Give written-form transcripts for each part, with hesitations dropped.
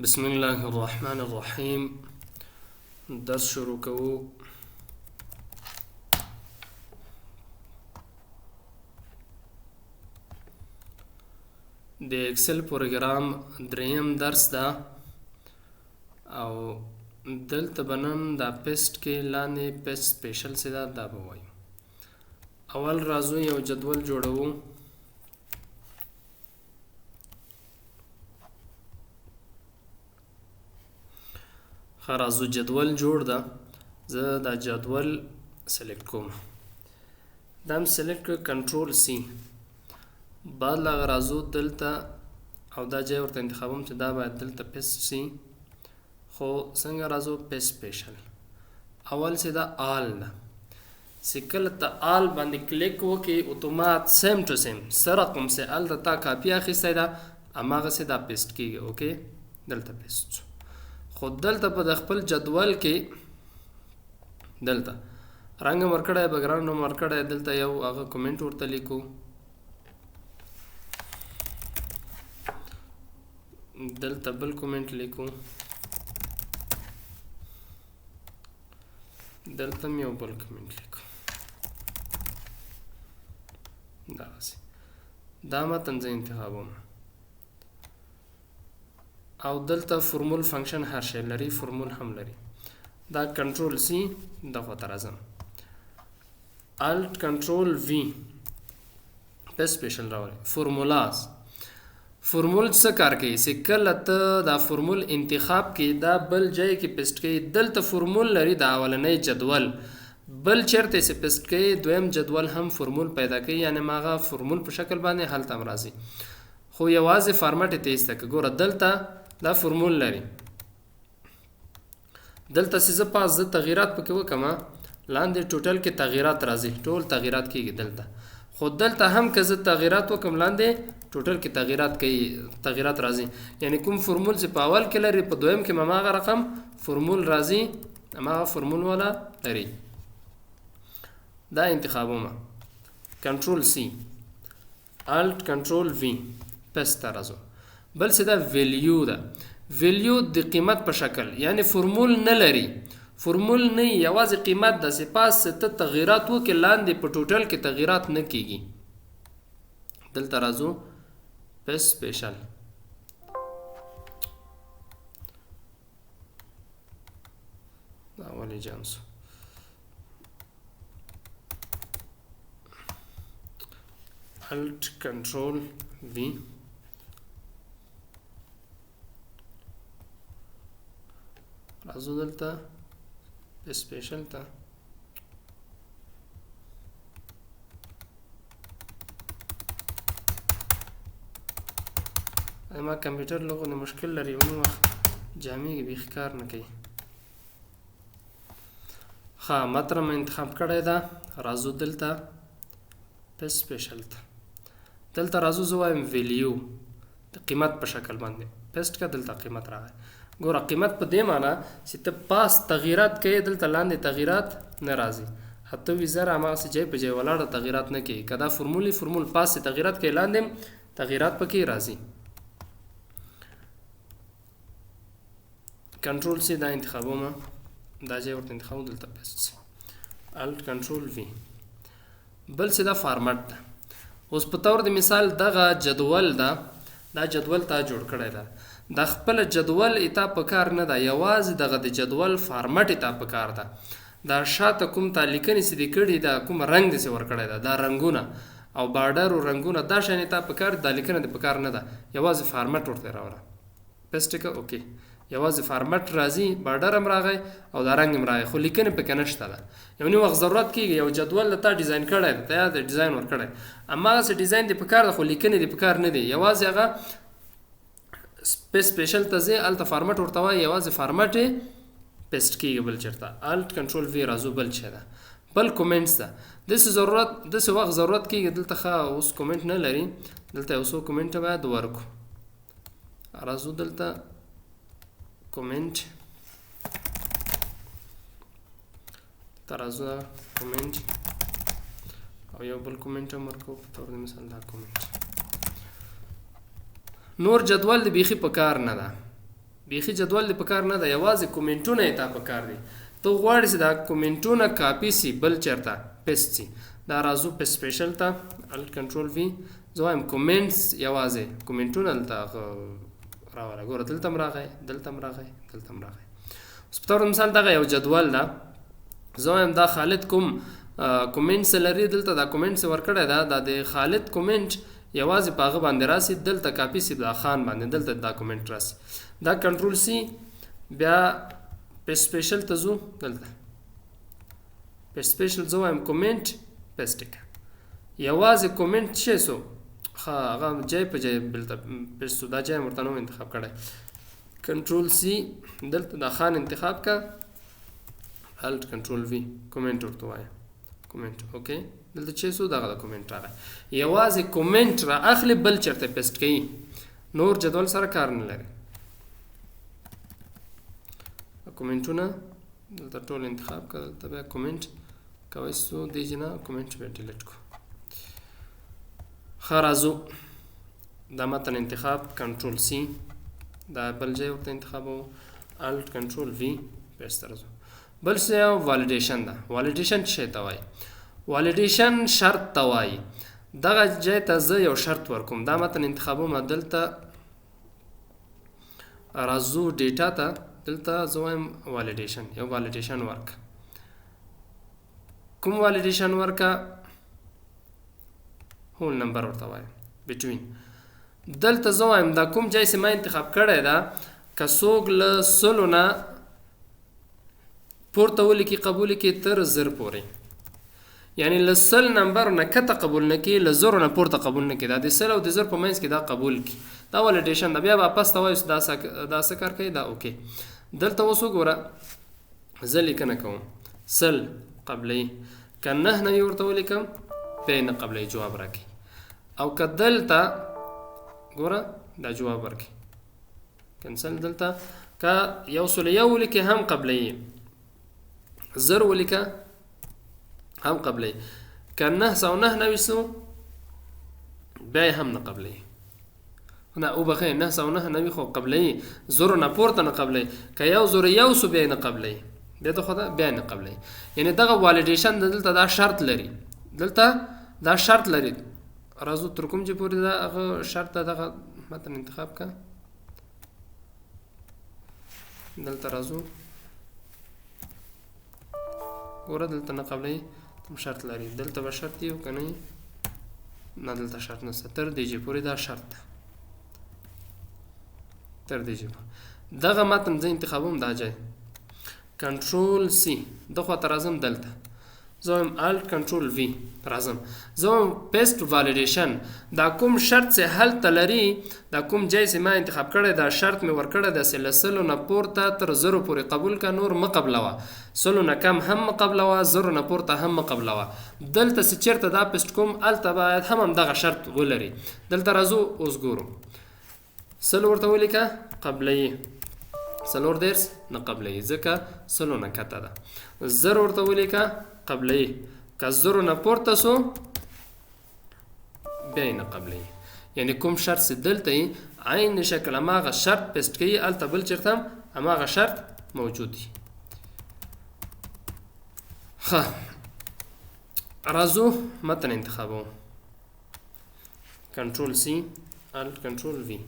بسم الله الرحمن الرحیم. درس شروع کوو. د ایکسل پروګرام دریم درس ده او دلته بنن دا پیسټ کې لاندې پیسټ سپیشل څه ده دا به وایو. اول راځو یو جدول جوړوو. راځو جدول جوړ ده. زه دا جدول سلیکټ کوم. دا هم سلیکټ کړ کنټرول سی. بعد لا راځو دلته او دا ځای ورته انتخابوم چې دا باید دلته پیسټ سی. خو څنګه راځو پیسټ سپیشل. اول څه دا آل ده. چې کله ته آل باندې کلیک وکړې اتومات سیم ټو سیم سره کوم څه هلته تا کاپي اخیستی ده هماغسې دا پیسټ کېږي. اوکې دلته پیسټ شو. خو دلته په د خپل جدول کې دلته رنګ هم ورکړی بیکګراونډ هم ورکړی. دلته یو هغه کومنټ ورته لیکو. دلته بل کومنټ لیکو. دلته هم یو بل کومنټ لیکو. دغسې دا متن زه انتخابوم او دلته فرمول فنکشن هر شی لري، فرمول هم لري. دا کنټرول سی دغه ته راځم. الټ کنټرول وی پیسټ سپیشل راوړئ. فرمولاز فرمول څه کار کوي چې کله ته دا فرمول انتخاب کې دا بل ځای کې پیسټ کوي. دلته فرمول لري دا اولنی جدول بل چیرته چې پیسټ کوي دویم جدول هم فرمول پیدا کوي، یعنی ماغه فرمول په شکل باندې هلته هم راځي. خو یوازې فارمټ یې تیسته که ګوره دلته دا فرمول لري. دلته چې زه پاس زه تغییرات پکې وکړم لاندې ټوټل کې تغییرات راځي، ټول تغییرات کېږي دلته. خو دلته هم که زه تغییرات وکړم لاندې ټوټل کې تغییرات راځي، یعنی کوم فرمول چې په اول کې لري په دویم کې هماغه رقم فرمول راځي، هماغه فرمول والا لري. دا انتخابومه کنټرول سی الټ کنټرول وی پیسټ ته راځو. بل څه دا ویلیو ده. ویلیو د قیمت په شکل، یعنی فرمول نه لري، فرمول نه یوازې قیمت ده چې پاس ته تغییرات وکړې لاندې په ټوټل کې تغییرات نه کېږي. دلته راځو پیسټ سپیشل. دا ولې جام شو؟ الټ کنټرول وی راځو دلته سپیشل ته. ما کمپیوټر لغونه مشکل لري ونی وخت جامې بیخ کار نه کوي. ښه متره مې انتخاب کړی ده. راځو دلته پیسټ سپیشل ته. دلته راځو زه وایم ویلیو د قیمت په شکل باندې پیسټ که دلته قیمت راغی. ګوره قیمت په دې معنی چې ته پاس تغییرات کوي دلته لاندې تغییرات نه راځي. 78,000 هماغسې ځای په ځای ولاړه تغییرات نه کوي. که دا فرمول پاس تغییرات کوي لاندې تغییرات پکې راځي. کنټرول سی دا انتخابومه. دا ځای ورته انتخابوم دلته پیسټ سی الټ کنټرول وی. بل څه دا فارمټ ده. اوس په طور د مثال دغه جدول ده، دا جدول تا جوړ کړی ده. دا خپل جدول اتا په کار نه ده، یوازې دغه د جدول فارمټ اتا په کار ده. دا شاته کوم تا لیکنې چې دې کړي ده کوم رنګ دې ور کړی ده دا رنګونه او بارډر او رنګونه دا شان اتا په کار دا لیکنه دې په کار نه ده، یوازې فارمټ ورته راوړه. پیسټ که اوکې یوازې فارمټ راځي، بارډر هم راغی او دا رنګ هم راغی، خو لیکنې پکې نشته ده. یو نیم وخت ضرورت کېږي یو جدول تا ډیزاین کړی دی، ته د ډیزاین ورکړی هماغسې ډیزاین دې په کار ده، خو لیکنې دې په کار نه دی. یوازې هغه سپیشل ته ځې هلته فارمټ ورته وایي، یوازې فارمټ یې پیسټ کېږي بل چېرته. الټ کنټرول وی راځو بل شی ده بل کومنټس ده. داسې وخت ضرورت کېږي دلته ښه اوس کومنټ نه لري، دلته یو څو کومنټه باید ورکو. راځو دلته کومنټ ترازو کومنټ او یو بل کومنټ هم ورکو په طور د مثال دا کومنټ. نور جدول د بیخي په کار نه ده، بیخي جدول دې په کار نه ده، یوازې کومنټونه یې تا په کار دي. ته غواړې چې دا کومنټونه کاپي سي بل چېرته پیسټ سي. دا راځو په سپیشل ته الټ کنټرول وي، زه وایم کومنټس یوازې کومنټونه دلته راوله. ګوره دلته هم راغی، دلته هم راغی، دلته هم راغی. اوس په طور مثال دغه یو جدول ده، زه وایم دا خالد کوم کومنټس لري دلته، دا کومنټس ورکړی ده، دا د خالد کومنټ یوازې په هغه باندې راسي، دلته کاپي سي دا خان باندې، دلته دا کومنټ راسي. دا کنټرول سی، بیا په سپیشل ته ځو، دلته په سپیشل زه وایم کومنټ پیسټ کړه، یوازې کومنټ شی سو هغه جای په جای دلته پیسټ، دا جای ورته نوم انتخاب کړی. کنټرول سی، دلته دا خان انتخاب کړه، الټ کنټرول وی کومنټ ورته وایم کومنټ. اوکې دلته چې سو دغه د کومنټ راغی، یوازې کومنټ را اخلي بل چېرته پیسټ کوي، نور جدول سره کار نه لري. کومنټونه دلته ټول انتخاب کړه، دلته بیا کومنټ کوی سو دی چې نه کومنټ بیا ډیلیټ کړو. ښه راځو دا متن انتخاب کنټرول سی، دا بل ځای ورته انتخابوو الټ کنټرول وی پیسټ ته راځو. بل څه یو والیډیشن ده. والیډیشن څه شی ته وایي؟ والیډیشن شرط ته وایي. دغه ځای ته زه یو شرط ورکوم، دا متن انتخابوم، دلته راځو ډیټا ته، دلته زه وایم والیډیشن، یو والیډیشن ورک. کوم والیډیشن ورکه؟ هول نمبر ورته وایم بټوین. دلته زه وایم دا کوم ځای چې ما انتخاب کړی ده که څوک له 100 نه پورته ولیکي قبول کړي تر 1000 پورې، یعنی له 100 نمبر نه کته قبول نه کړي، له 0 نه پورته قبول نه کړي، دا د 100 او د 1000 په منځ کې دا قبول کړي، دا والیډیشن ده. بیا واپس ته وایو دا څه کار کوي، دا اوکې. دلته اوس وګوره زه لیکنه کوم 100 قبلې، که 9 نه یې ورته ولیکم بیا یې نه قبلې جواب راکړي، او که دلته ګوره دا جواب ورکړي کنسل. دلته که 101 ولیکې هم قبلې، 0 ولیکه هم قبلې، که 909 نه وي سو بیا یې هم نه قبلې. نه وبخئ 909 نه وي خو قبلې، 0 نه پورته نه قبلې، که 101 سو بیا یې نه قبلې، بیا د خدا بیا نه قبلې. یعنی دغه والیډیشن دلته دا شرط لري، دلته دا شرط لري. راځو تر کوم چې پورې دا هغه شرط دغه متن انتخاب کا، دلته راځو ګوره دلته نه قبلې کوم شرط لري، دلته به شرط یو که نه دلته شرط نشته، تر دې چې پورې دا شرط ده، تر دې چې دغه متن زه انتخابوم دا ځای کنټرول سی، د خواته راځم دلته زه وایم الټ کنټرول وی راځم، زه وایم پیسټ والیډیشن. دا کوم شرط چې هلته لري، دا کوم ځای چې ما انتخاب کړی دا شرط مې ورکړی ده چې له 100 نه پورته تر 0 پورې قبول کا، نور مه قبلوه، 100 نه کم هم مه قبلوه، 0 نه پورته هم مه قبلوه. دلته چې چېرته دا پیسټ کوم هلته باید هم همدغه شرط ولري. دلته راځو اوس ګورو 100 ورته ولیکه قبلوي، 40 نه قبلوي ځکه 100 نه کته ده، 0 ورته ولیکه قبلوي، که 0 نه پورته سو بیا یې نه قبلوي. یعنی کوم شرط چې دلته یې عین شکل هماغه شرط پیسټ کوي، هلته بل چېرته هم هماغه شرط موجود وي. ښه راځو متن انتخابوم کنټرول سی الټ کنټرول وی.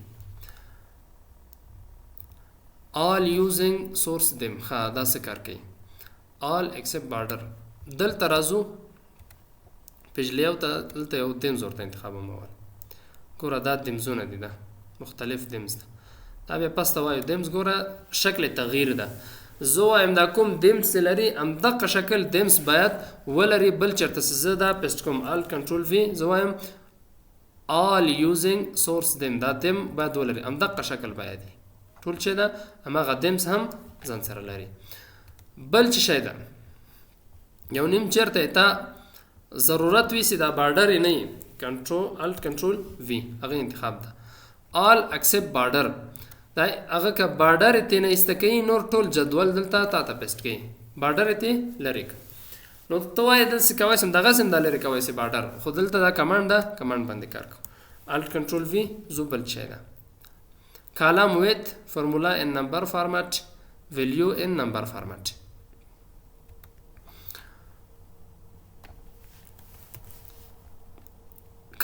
all using source them. ښه دا څه کار کوي؟ all except border. دلته راځو پجلیو ته، دلته یو دیمز ورته انتخابوم. اول ګوره دا دیمزونه دي، دا مختلف دیمز ده، دا بیا پس ته وایو دیمز. ګوره شکل تغییر ده، زه وایم دا کوم دیمز چې لري همدغه شکل دیمز باید ولري بل چېرته چې زه دا پیسټ کوم الټ کنټرول وی، زه وایم all using source them، دا دیم باید ولري همدغه شکل باید وي، ټول چې ده هماغه دیمز هم ځان سره لري. بل څه شی ده یو نیم چېرته تا ضرورت وي چې دا بارډر یې نه وي، کنټرول الټ کنټرول وی هغه انتخاب ده. all except border، دا هغه که بارډر یې ترې نه ایسته کوي، نور ټول جدول دلته تا ته پیسټ کوي، بارډر یې ترې لرې کړه. نو ته وایې دلته کولی شم دغسې هم دا لرې کولی شي بارډر، خو دلته دا کمانډ ده، کمانډ باندې کار کوو. الټ کنټرول وی زو بل شی ده column with formula in number format, value in number format.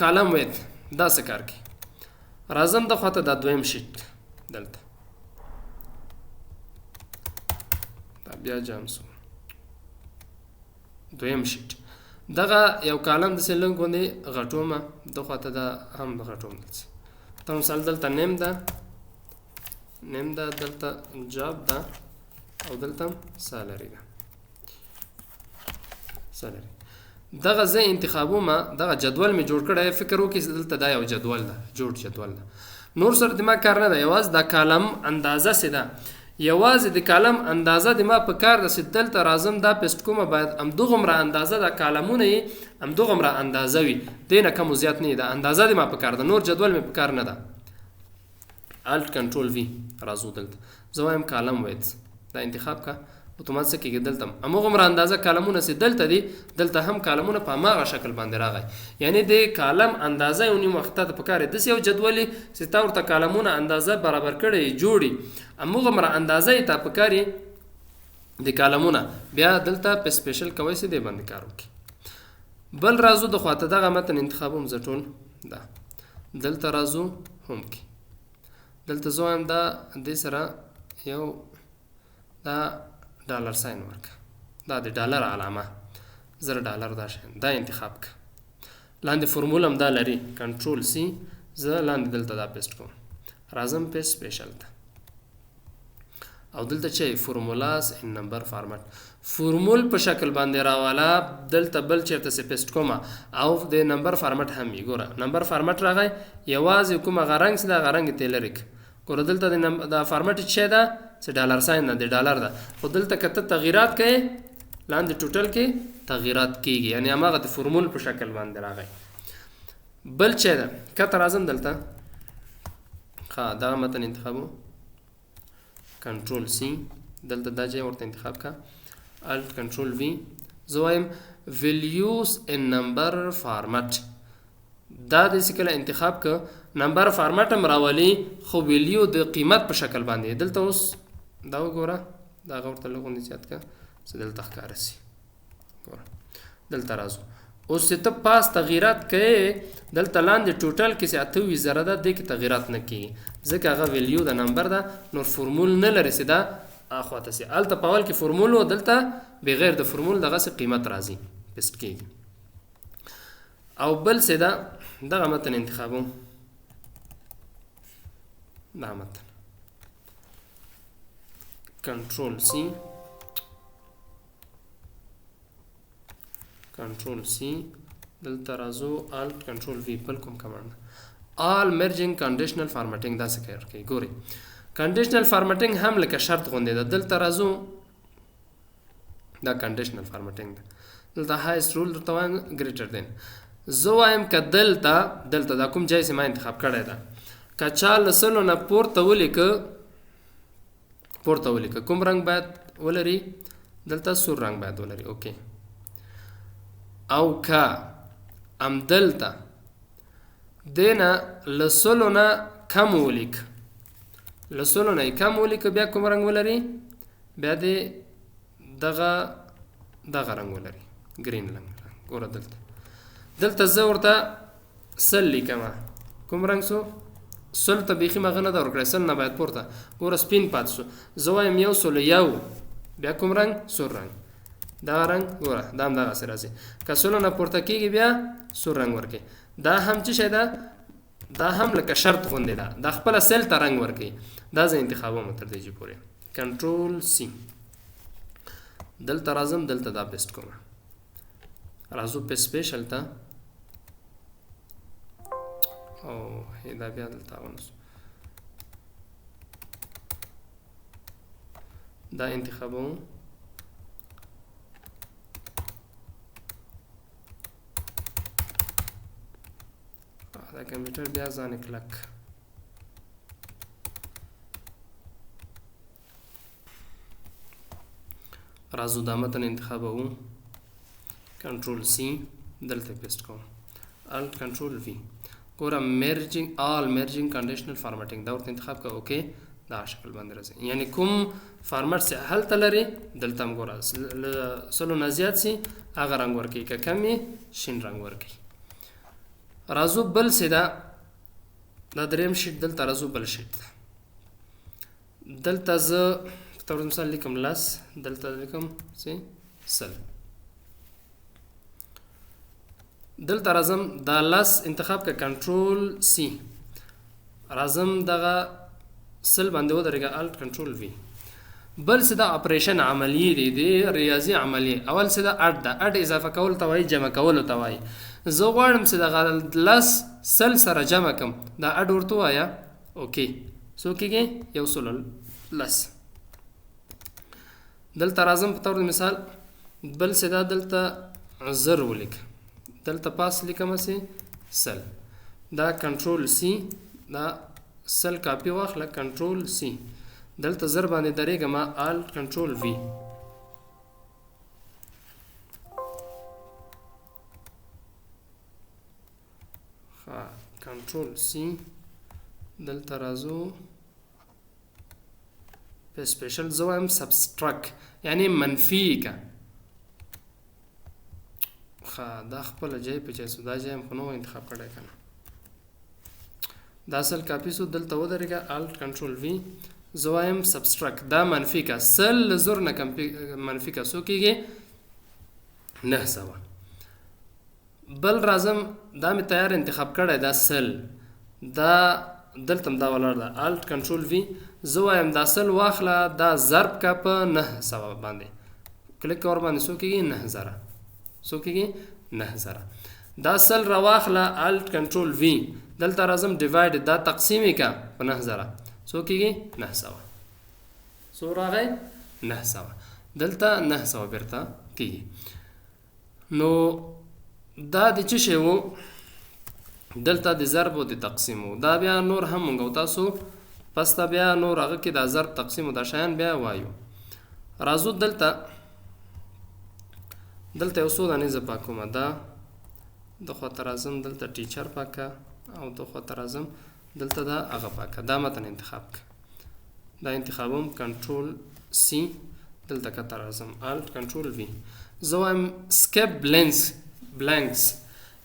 column with دا څه کار کوي؟ راځم د خواته دا دویم شیټ دلته دا بیا جام سو دویم شیټ دغه یو کالم د سلنګ باندې غټومه د خواته دا هم غټوم دلته ته مثال دلته نیم دا دلته جاب دا او دلته سالري ده سالري دغه زه انتخابومه دغه جدول می جوړ کړی فکر وکړئ دلته دا یو جدول ده جوړ جدول ده نور سره د ما کار نه ده یوازې دا کالم اندازه څه ده یوازې د کالم اندازه د ما په کار ده چې دلته راځم دا پیسټ کومه باید همدغومره اندازه د کالمونه یې همدغومره اندازه وي دې نه کم و زیات نه وي دا اندازه د ما په کار ده نور جدول مې په کار نه ده الټ کنټرول وي راځو دلته زه وایم کالم ویت دا انتخاب کا اتومات څه کېږي دلته همغومره اندازه کالمونه چې دلته دي دلته هم کالمونه په هماغه شکل باندې راغی یعنی د کالم اندازه یو نیم وخت ته پکار داسې یو جدول چې تا ورته کالمونه اندازه برابر کړی جوړي همغومره اندازه یې ته پکار د کالمونه بیا دلته په سپیشل کوي چې دی باندې کار وکړي بل راځو د خواته دغه متن انتخابوم زه ټول دا دلته راځو هم کې دلته زه وایم دا دې سره یو دا ډالر ساين ورک دا د ډالر علامه زر ډالر دا شین دا انتخاب ک لاندې فرمول هم دا لري کنټرول سی زه لاندې دلته دا پیسټ کوم راځم په سپیشل ته او دلته چې فرمولاز ان نمبر فارمټ فرمول په شکل باندې راواله دلته بل چیرته سه پیسټ کوم او د نمبر فارمټ هم یې ګوره نمبر فارمټ راغی یوازې کوم غرنګ سره غرنګ تیلریک ګوره دلته د فارمټ چې دا چې ډالر ساين نه دی ډالر ده خو دلته کته تغیرات کوي لاندې ټوټل کې تغیرات کیږي یعنی هغه د فرمول په شکل باندې راغی بل چې ده کته راځم دلته ښه دا متن انتخابو کنټرول سی دلته دا چې ورته انتخاب کا الټ کنټرول وی زویم values in number format دا د سکله انتخاب ک نمبر فارمټ هم راولي خو ویلیو د قیمت په شکل باندې دلته اوس دا وګوره دا ورته لغونی زیات کا چې دلته ښکار شي ګوره دلته راځو اوس ته پاس تغیرات کوي دلته لاندې ټوټل کې 28 زره ده د کې تغیرات نه کیږي ځکه هغه ویلیو د نمبر ده نور فرمول نه لري سیده اخواته سي الته پاول کې فرمول او دلته بغیر د فرمول دغه څه قیمت راځي پست کیږي او بل سیده دغه متن انتخابو دا متن کنټرول سی کنټرول سی دلته راځو الټ کنټرول وی بل کوم کمانډ all merging conditional formatting دا څه کوي ګوري conditional formatting هم لکه شرط غوندې ده دلته راځو دا conditional formatting ده دلته highest rule درته وایم greater than زه وایم که دلته دا کوم ځای چې ما انتخاب کړی ده که چا له سلو نه پورته ولیکه کوم رنګ باید ولري دلته سور رنګ باید ولري اوکې او که دلته دینه له سلو نه کم ولیک بیا کوم رنګ ولري بیا دې دغه رنګ ولري ګرین رنګ ګوره دلته زه ورته سل لیکمه کوم رنګ سو سل ته بیخي مغه نه ده ورکړی سل نه باید پورته ګوره سپین پاتې شو زه وایم یو سلو یو بیا کوم رنګ سور رنګ دغه رنګ ګوره دا هم دغسې راځي که سلو نه پورته کېږي بیا سور رنګ ورکوي دا هم څه شی ده دا هم لکه شرط غوندې ده دا خپله سل ته رنګ ورکوي دا زه انتخابوم تر دې پورې کنټرول سی دلته راځم دلته دا پیسټ کوم راځو په سپیشل ته او دا بیا دلته ونسو دا انتخابوم دا کمپیوټر بیا ځان کلک راځو دا متن انتخابوم کنټرول سی دلته پیسټ کوم الټ کنټرول وی ګوره مرجنګ آل مرجنګ کنډیشنل فارمټینګ دا ورته انتخاب کوه اوکې دا شکل باندې راځي یعنی کوم فارمټ چې هلته لري دلته هم ګوره سلو نه زیات سي هغه رنګ ورکوي که کم یې شین رنګ ورکوي راځو بل څه ده دا دریم شیټ دلته راځو بل شیټ ده دلته زه په طور مثال لیکم لس دلته لیکم څه سل دلته راځم دا لس انتخاب که کنټرول سی راځم دغه سل باندې ودرېږه الټ کنټرول وی بل څه دا اپریشن عملیې دی د ریاضي عملیې اول څه دا اډ ده اډ اضافه کول ته وایي جمع کولو ته وایي زه غواړم چې دغه لس سل سره جمع کړم دا اډ ورته ووایه اوکې څو کېږي یو سلو لس دلته راځم په طور مثال بل څه دا دلته زر ولیکه دلته پاس لیکم سي سل دا کنټرول سی دا سل کاپی واخله کنټرول سی دلته زر باندې درېږم الټ کنټرول وی ها کنټرول سی دلته راځو په سپیشل زه وایم سبسترک یعنی منفي کا دا خپل ځای په چاسو دا ځای خو نو انتخاب کړی کنه دا اصل کاپی سو دلته ودرېږه الټ کنټرول وی زه وایم سبسترک دا منفي کا سل زر نه منفي کا څو کېږي 900 بل راځم دا مې تیار انتخاب کړی دا سل دا دلته هم دا ولاړ ده الټ کنټرول وی زه وایم دا سل واخله دا ضرب کا په 900 باندې کلیک اور باندې څو کېږي 9000 څو کېږي 9000 دا سل راواخله الټ کنټرول وی دلته راځم ډیوایډ دا تقسیم یې کا په 9000 څو کېږي 900 څو راغی 900 دلته 900 بیرته کېږي نو دا د څه شی و دلته د ضرب او د تقسیم و دا بیا نور هم مونږ او تاسو پس ته بیا نور هغه کې دا ضرب تقسیم او دا شیان بیا وایو راځو دلته یو څو دانې زه پاکوم دا د خواته راځم دلته ټیچر پاکه او د خواته راځم دلته دا هغه پاکه دا متن انتخاب که دا انتخابوم کنټرول سی دلته کته راځم الټ کنټرول وی زه وایم سکیپ بلانکس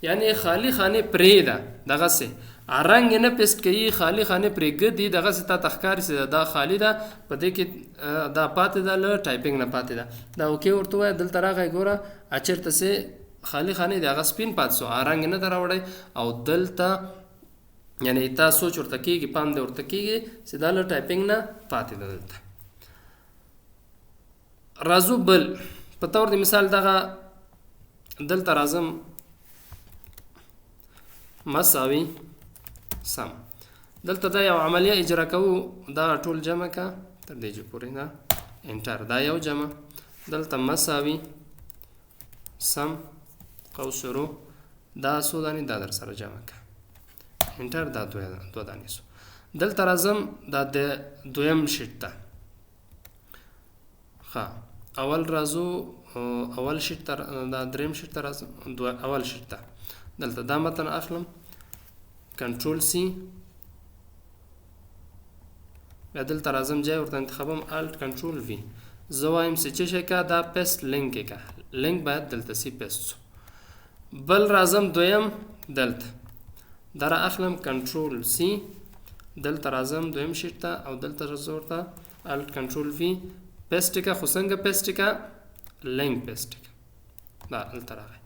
یعنی خالی خانه پرېږده دغسې رنګ یې نه پیسټ کوي خالی خانې پرېږدي دغسې تا ته ښکاري چې دا خالي ده په دې کې دا پاتې ده له ټایپینګ نه پاتې ده دا اوکې ورته ووایه دلته راغی ګوره چېرته چې خالی خانې د هغه سپین پاتې سو رنګ یې نه ده راوړی او دلته یعنی تا سوچ ورته کېږي پام دې ورته کېږي چې دا له ټایپینګ نه پاتې ده دلته راځو بل په طور د مثال دغه دلته راځم مساوي سم دلته دا یو عملیه اجرا کوو دا ټول جمع کا تر دې پورې دا انټر دا یو جمع دلته مساوي سم قوس شروع دا څو دانې دا در سره جمع کا انټر دا دوه دانې سو دلته راځم دا د دویم شیټ ته ښه اول راځو اول شیټ ته دا دریم شیټ ته راځم اول شیټ ته دلته دا متن اخلم کنټرول سی بیا دلته راځم ځای ورته انتخابم الټ کنټرول وی زه وایم چې څه شی کا دا پیسټ لینک یې کا لینک باید دلته سی پیسټ سو بل راځم دویم دلته دا را اخلم کنټرول سی دلته راځم دویم شیټ ته او دلته راځم ورته الټ کنټرول وی پیسټ کا خو څنګه پیسټ کا لینک پیسټ کا دا دلته راغی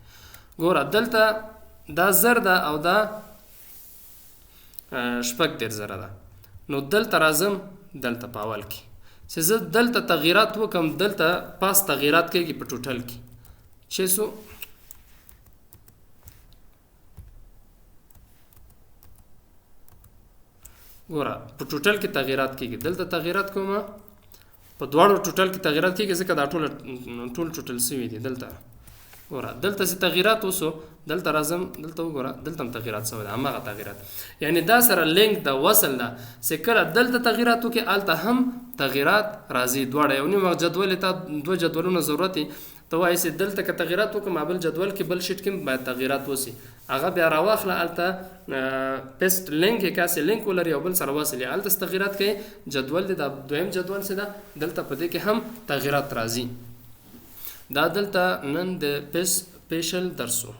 ګوره دلته دا زر ده او دا شپږ دېرش زره ده نو دلته راځم دلته په اول کې چې زه دلته تغییرات وکم دلته پاس تغییرات کېږي په ټوټل کې چې څو ګوره په ټوټل کې تغییرات کېږي دلته تغییرات کومه په دواړو ټوټل کې تغییرات کېږي ځکه دا ټول ټوټل سوي دي دلته ګوره دلته چې تغییرات وسو دلته راځم دلته وګوره دلته هم تغییرات سوي ده هماغه تغییرات یعنی دا سره لینک د وصل ده چې کله دلته تغییرات وکړي هلته هم تغییرات راځي دواړه یو نیم جدول ته دوه جدولونه ضرورت ته وایي چې دلته که تغیرات وکړم بل جدول کې بل شیټ کې باید تغیرات وسی هغه بیا راواخله هلته پیسټ لینک یې کاسې لینک ولري او بل سره واصلې هلته تغیرات کوي جدول دی دا دویم جدول څه ده دلته په دې کې هم تغیرات راځي دا دلته نن د پیشل درسو